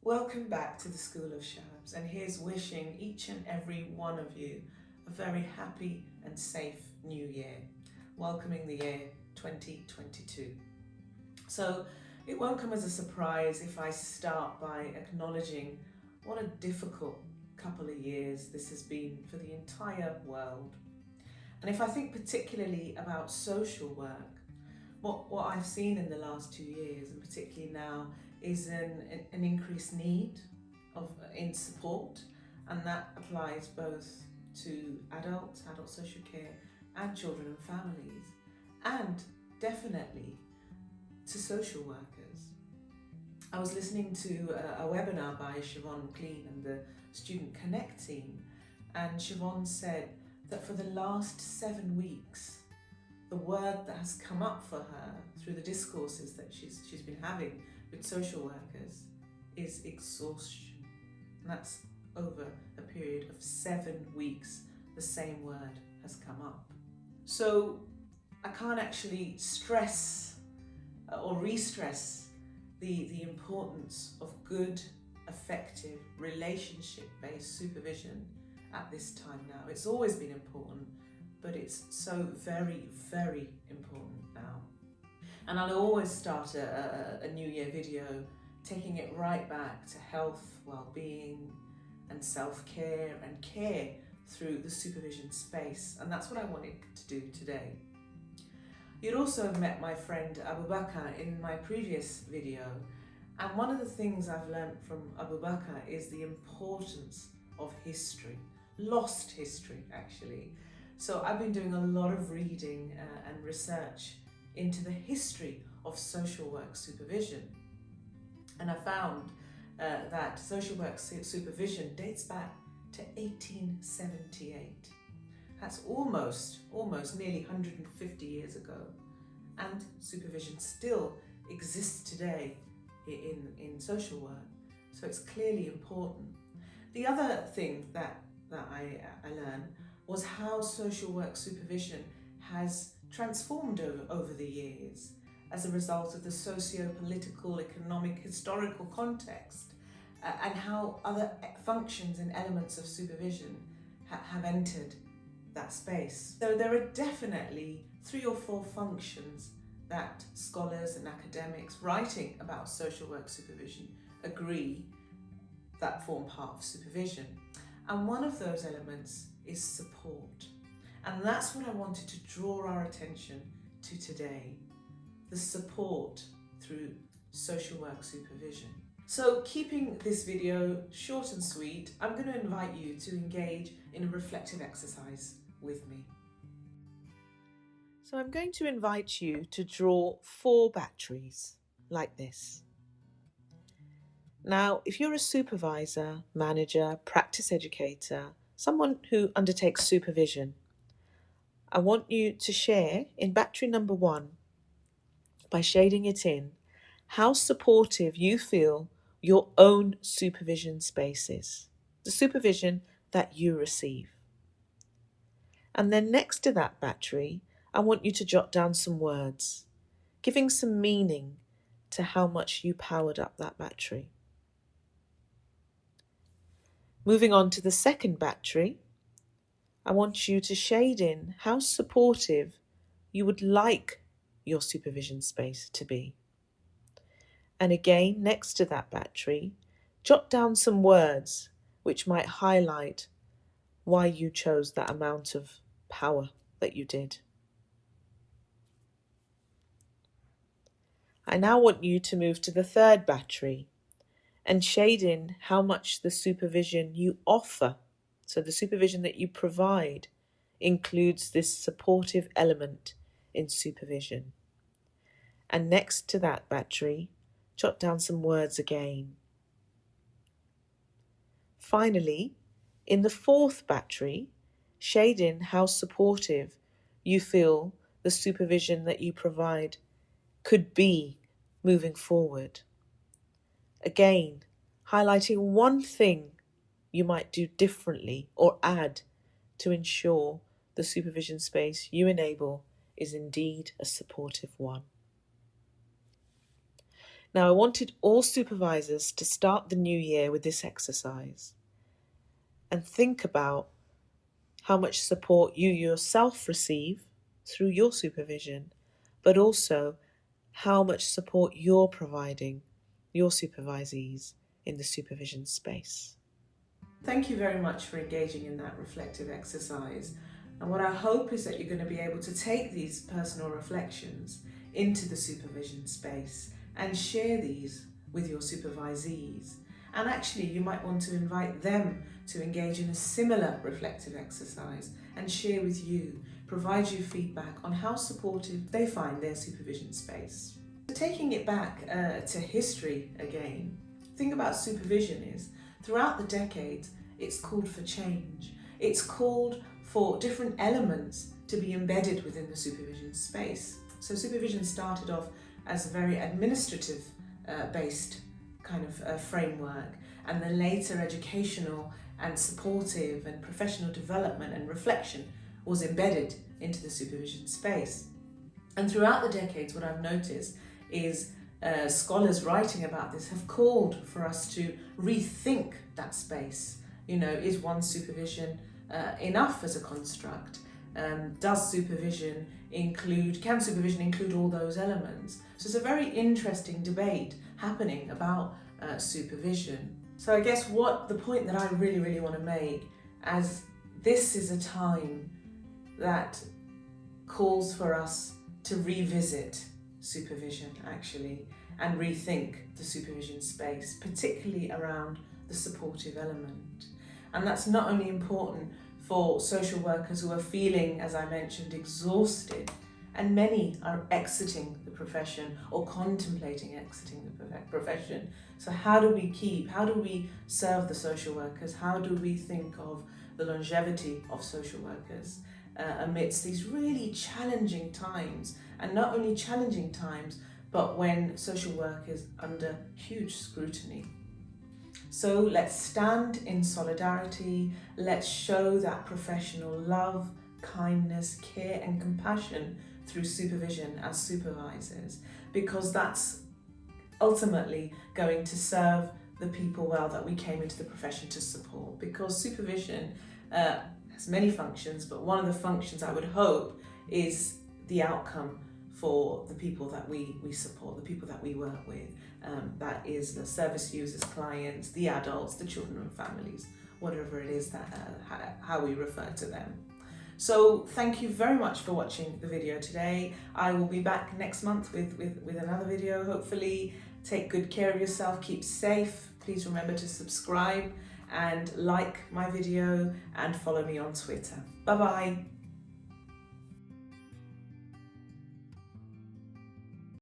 Welcome back to the School of Shabs, and here's wishing each and every one of you a very happy and safe new year, welcoming the year 2022. So it won't come as a surprise if I start by acknowledging what a difficult couple of years this has been for the entire world. And if I think particularly about social work, what I've seen in the last 2 years, and particularly now, is an increased need in support, and that applies both to adult social care, and children and families, and definitely to social workers. I was listening to a webinar by Siobhan Clean and the Student Connect team, and Siobhan said that for the last 7 weeks, the word that has come up for her through the discourses that she's been having with social workers is exhaustion. And that's over a period of 7 weeks, the same word has come up. So I can't actually stress or re-stress the importance of good, effective, relationship-based supervision at this time now. It's always been important, but it's so very, very important now. And I'll always start a New Year video taking it right back to health, well-being, and self-care and care through the supervision space. And that's what I wanted to do today. You'd also have met my friend Abu Bakr in my previous video. And one of the things I've learned from Abu Bakr is the importance of history, lost history actually. So I've been doing a lot of reading and research into the history of social work supervision. And I found that social work supervision dates back to 1878. That's almost nearly 150 years ago. And supervision still exists today in social work. So it's clearly important. The other thing that I learned was how social work supervision has transformed over the years as a result of the socio-political, economic, historical context, and how other functions and elements of supervision have entered that space. So there are definitely 3 or 4 functions that scholars and academics writing about social work supervision agree that form part of supervision. And one of those elements is support. And that's what I wanted to draw our attention to today, the support through social work supervision. So keeping this video short and sweet, I'm going to invite you to engage in a reflective exercise with me. So I'm going to invite you to draw 4 batteries like this. Now, if you're a supervisor, manager, practice educator, someone who undertakes supervision, I want you to share in battery number 1, by shading it in, how supportive you feel your own supervision space is, the supervision that you receive. And then next to that battery, I want you to jot down some words, giving some meaning to how much you powered up that battery. Moving on to the second battery, I want you to shade in how supportive you would like your supervision space to be. And again, next to that battery, jot down some words which might highlight why you chose that amount of power that you did. I now want you to move to the third battery and shade in how much the supervision you offer, so the supervision that you provide, includes this supportive element in supervision. And next to that battery, jot down some words again. Finally, in the fourth battery, shade in how supportive you feel the supervision that you provide could be moving forward. Again, highlighting one thing you might do differently or add to ensure the supervision space you enable is indeed a supportive one. Now, I wanted all supervisors to start the new year with this exercise and think about how much support you yourself receive through your supervision, but also how much support you're providing your supervisees in the supervision space. Thank you very much for engaging in that reflective exercise. And what I hope is that you're going to be able to take these personal reflections into the supervision space and share these with your supervisees. And actually, you might want to invite them to engage in a similar reflective exercise and share with you, provide you feedback on how supportive they find their supervision space. Taking it back to history again, the thing about supervision is, throughout the decades, it's called for change. It's called for different elements to be embedded within the supervision space. So supervision started off as a very administrative based kind of framework, and then later educational and supportive and professional development and reflection was embedded into the supervision space. And throughout the decades, what I've noticed is scholars writing about this have called for us to rethink that space. You know, is one supervision enough as a construct? Can supervision include all those elements? So it's a very interesting debate happening about supervision. So I guess the point that I really want to make, as this is a time that calls for us to revisit supervision actually and rethink the supervision space, particularly around the supportive element. And that's not only important for social workers who are feeling, as I mentioned, exhausted, and many are exiting the profession or contemplating exiting the profession. So how do we serve the social workers? How do we think of the longevity of social workers amidst these really challenging times? And not only challenging times, but when social work is under huge scrutiny. So let's stand in solidarity. Let's show that professional love, kindness, care and compassion through supervision as supervisors, because that's ultimately going to serve the people well that we came into the profession to support. Because supervision has many functions, but one of the functions I would hope is the outcome for the people that we support, the people that we work with. That is the service users, clients, the adults, the children and families, whatever it is that how we refer to them. So thank you very much for watching the video today. I will be back next month with another video, hopefully. Take good care of yourself, keep safe. Please remember to subscribe and like my video and follow me on Twitter. Bye-bye.